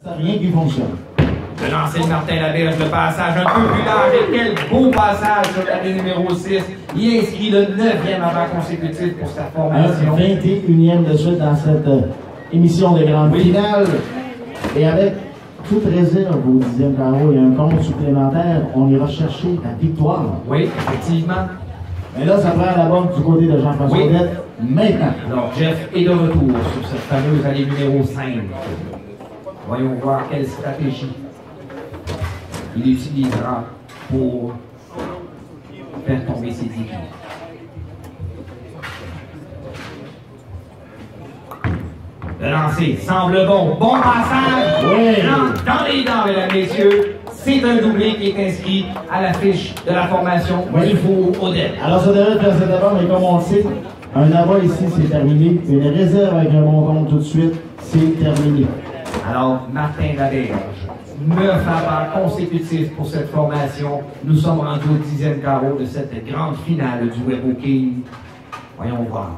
Rien qui fonctionne. Le lancer de Martin Laberge, le passage un peu plus large. Et quel beau passage sur l'année numéro 6. Il inscrit le 9e avant consécutif pour sa formation. 21e de suite dans cette émission des grandes finales. Et avec toute réserve au 10e carreau et un compte supplémentaire, on ira chercher la victoire. Oui, effectivement. Mais là, ça prend la bonne du côté de Jean-François Odette maintenant. Alors, Jeff est de retour sur cette fameuse allée numéro 5. Voyons voir quelle stratégie il utilisera pour faire tomber ses équipes. Le lancer semble bon. Bon passage. Oui. Dans les dents, mesdames, messieurs. C'est un doublé qui est inscrit à l'affiche de la formation Dufour-Odette. Alors, ça devrait être cet avant, mais comme on le sait, un abat ici, c'est terminé. Une réserve avec un bon compte tout de suite, c'est terminé. Alors, Martin Laberge, 9 avants consécutifs pour cette formation. Nous sommes rendus au 10e carreau de cette grande finale du Web Hockey. Voyons voir.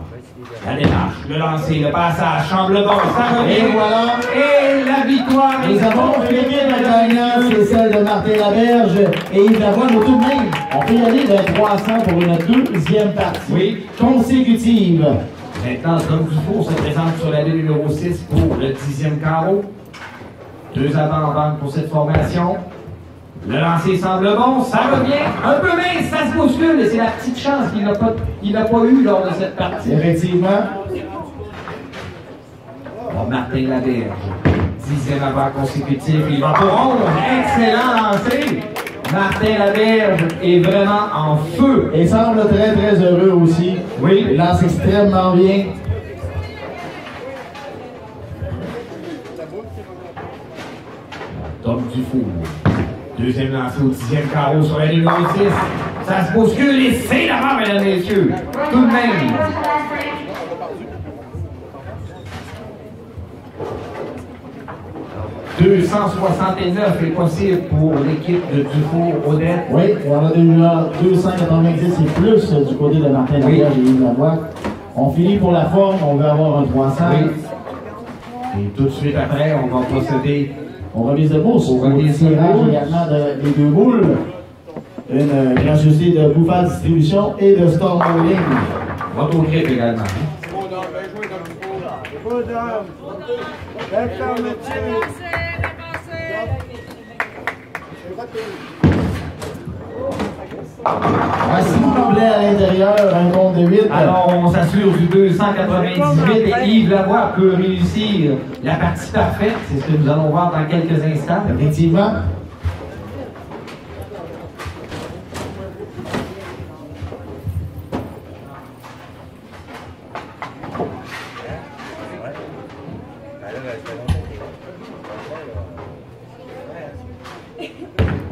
La démarche, le lancer, le passage, semble bon, ça revient. Et voilà. Et la victoire. Nous avons fini la gagnante, c'est celle de Martin Laberge et Yves Lavoie, mais tout de même, on peut y aller de 300 pour une deuxième partie consécutive. Maintenant, Tom Dufour se présente sur l'allée numéro 6 pour le 10e carreau. 2 avants en banque pour cette formation. Le lancer semble bon, ça revient un peu mince, ça se bouscule et c'est la petite chance qu'il n'a pas eue lors de cette partie. Effectivement. Bon, Martin Laberge, 10e avant consécutif, il va pour 11. Excellent lancer. Martin Laberge est vraiment en feu. Et semble très très heureux aussi. Oui. Il lance extrêmement bien. Tom Dufour. Deuxième lancé au 10e carreau sur la numéro 6. Ça se bouscule et c'est l'avant, mesdames et messieurs. Tout de même. « 269 est possible pour l'équipe de Dufour-Odette. » Oui, il y en a déjà 290 et plus du côté de Martin Laberge et Yves Lavoie. On finit pour la forme, on veut avoir un 300. Oui. Et tout de suite après, on va procéder. On remise de bourse. On remise de tirage également des 2 boules. Une gracieuseté de Bouffal Distribution et de Storm Bowling. Rotogrip également. Voici le complet à l'intérieur, un compte de 8. Alors, on s'assure du 298 et Yves Lavoie peut réussir la partie parfaite. C'est ce que nous allons voir dans quelques instants. Effectivement.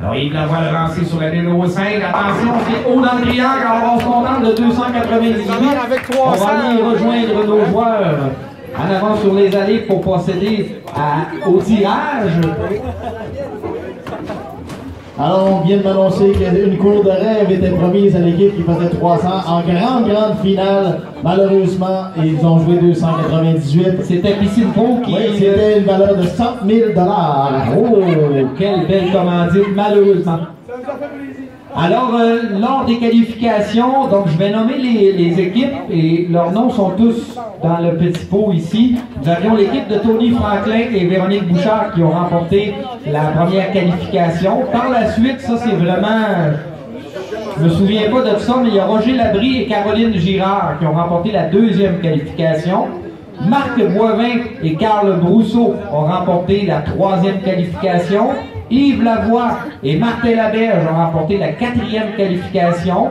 Alors, Yves Lavoie le lancer sur la numéro 5. Attention, c'est haut dans le triangle. Alors, on se contente de 298. On va aller rejoindre nos joueurs en avant sur les allées pour procéder au tirage. Alors, on vient de m'annoncer qu'une cour de rêve était promise à l'équipe qui faisait 300 en grande finale. Malheureusement, ils ont joué 298. C'était Piscine Pro qui... Oui, c'était une valeur de 100 000 $. Oh, quelle belle commandite, malheureusement. Alors, lors des qualifications, donc je vais nommer les équipes et leurs noms sont tous dans le petit pot ici. Nous avions l'équipe de Tony Franklin et Véronique Bouchard qui ont remporté la première qualification. Par la suite, ça c'est vraiment... Je me souviens pas de ça, mais il y a Roger Labrie et Caroline Girard qui ont remporté la deuxième qualification. Marc Boivin et Carl Brousseau ont remporté la troisième qualification. Yves Lavoie et Martin Laberge ont remporté la quatrième qualification.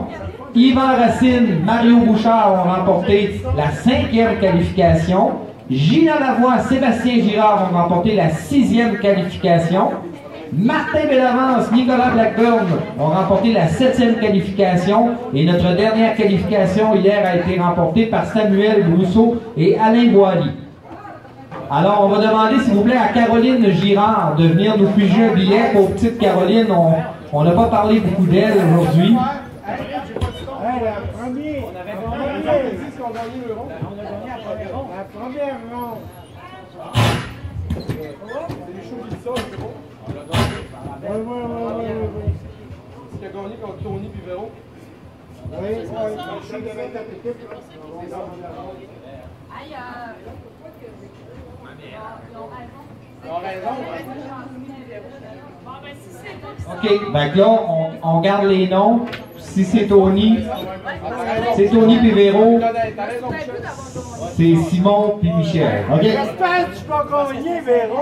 Yvan Racine, Mario Bouchard ont remporté la cinquième qualification. Gina Lavoie, Sébastien Girard ont remporté la sixième qualification. Martin Bellavance, Nicolas Blackburn ont remporté la 7e qualification et notre dernière qualification hier a été remportée par Samuel Brousseau et Alain Boily. Alors, on va demander, s'il vous plaît, à Caroline Girard de venir nous piger un billet. Pour petite Caroline, on n'a pas parlé beaucoup d'elle aujourd'hui. La première ronde. Qui a gagné contre Tony puis Véro? Oui, je suis de 24 équipes. Ils ont raison. OK, ben là, on garde les noms. Si c'est Tony puis Véro, T'as raison, Michel. c'est Simon puis Michel. OK? J'espère que tu vas gagner, Véro.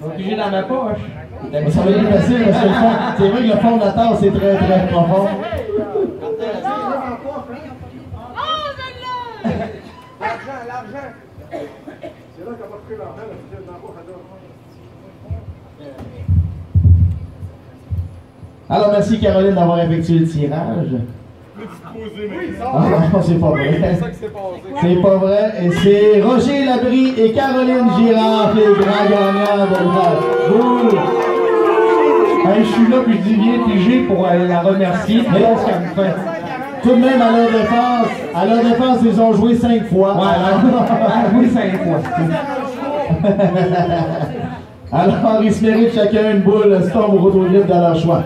J'ai pigé dans ma poche. Ça va être facile parce que le fond, c'est vrai que le fond de la tasse c'est très très profond. L'argent. C'est là qu'elle va pris l'argent, la petite dans quoi, Alors merci Caroline d'avoir effectué le tirage. Ah non, c'est pas vrai. C'est ça qui s'est passé. C'est pas vrai. Et c'est Roger Labrie et Caroline Girard, les grands gagnants de la boule. Hey, je suis là puis je dis viens piger pour la remercier. Mais là, ce qu'elle me fait. Tout de même à leur défense, ils ont joué 5 fois. Ouais, elle a joué 5 fois. Alors, ils se méritent chacun une boule Storm ou Roto-Grip dans leur choix.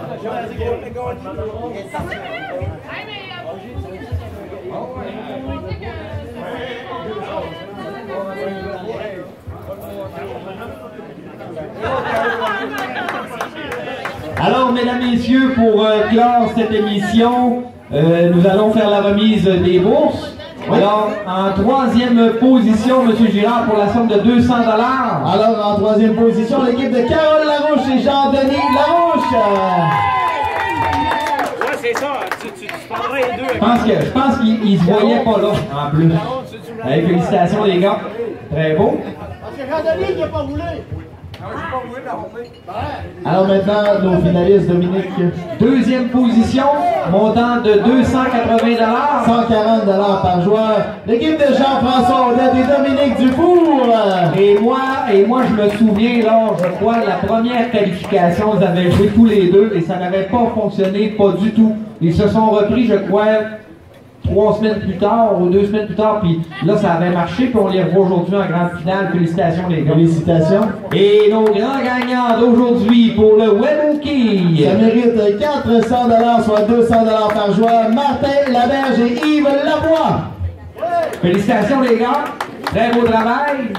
Alors, mesdames, messieurs, pour clore cette émission, nous allons faire la remise des bourses. Alors, en troisième position, M. Girard, pour la somme de 200 $. Alors, en troisième position, l'équipe de Carole Larouche et Jean-Denis Larouche. Ouais, c'est ça. Tu prendrais les deux. Je pense qu'ils se voyaient pas là, en plus. Hey, félicitations, les gars. Très beau. Parce que Jean-Denis, il n'a pas voulu. Alors maintenant, nos finalistes, Dominique. Deuxième position, montant de 280 $. 140 $ par joueur. L'équipe de Jean-François Odette et Dominique Dufour. Et moi, je me souviens, là, je crois, la première qualification, ils avaient joué tous les deux et ça n'avait pas fonctionné, pas du tout. Ils se sont repris, je crois, 3 semaines plus tard ou 2 semaines plus tard, puis là, ça avait marché, puis on les revoit aujourd'hui en grande finale. Félicitations, les gars. Félicitations. Et nos grands gagnants d'aujourd'hui pour le Web Hockey. Ça mérite 400 $, soit 200 $ par joueur. Martin Laberge et Yves Lavoie. Félicitations, les gars. Très beau travail.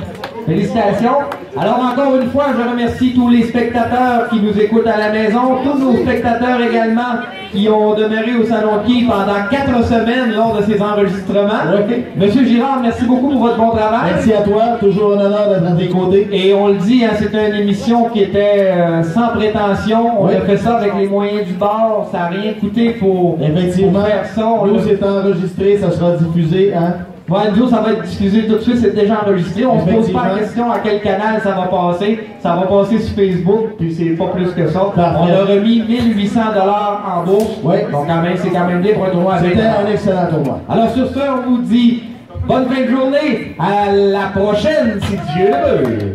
Félicitations. Alors, encore une fois, je remercie tous les spectateurs qui nous écoutent à la maison, tous nos spectateurs également qui ont demeuré au Salon de Quai pendant 4 semaines lors de ces enregistrements. Oui. Monsieur Girard, merci beaucoup pour votre bon travail. Merci à toi, toujours un honneur d'être à tes côtés. Et on le dit, hein, c'était une émission qui était sans prétention. On Oui. a fait ça avec les moyens du bord. Ça n'a rien coûté pour Effectivement, faire ça. nous c'est enregistré, ça sera diffusé, hein? Ouais, nous, ça va être diffusé tout de suite, c'est déjà enregistré. On se pose pas Effectivement. la question à quel canal ça va passer. Ça va passer sur Facebook, puis c'est pas plus que ça. Parfait. On a remis 1800 $ en bourse. Ouais. Donc, quand même, c'est quand même bien pour un tournoi à 20 C'était $. un excellent tournoi. Alors, sur ce, on vous dit bonne fin de journée. À la prochaine, si Dieu le veut.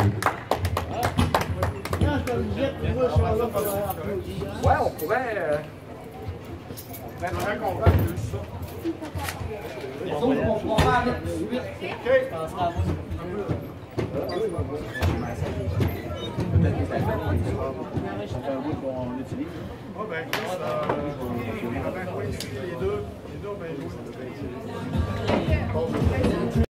Ouais, on pourrait vraiment content de ça. Les autres, on pourra pas avec tout de suite. Ah ben, les deux, ben,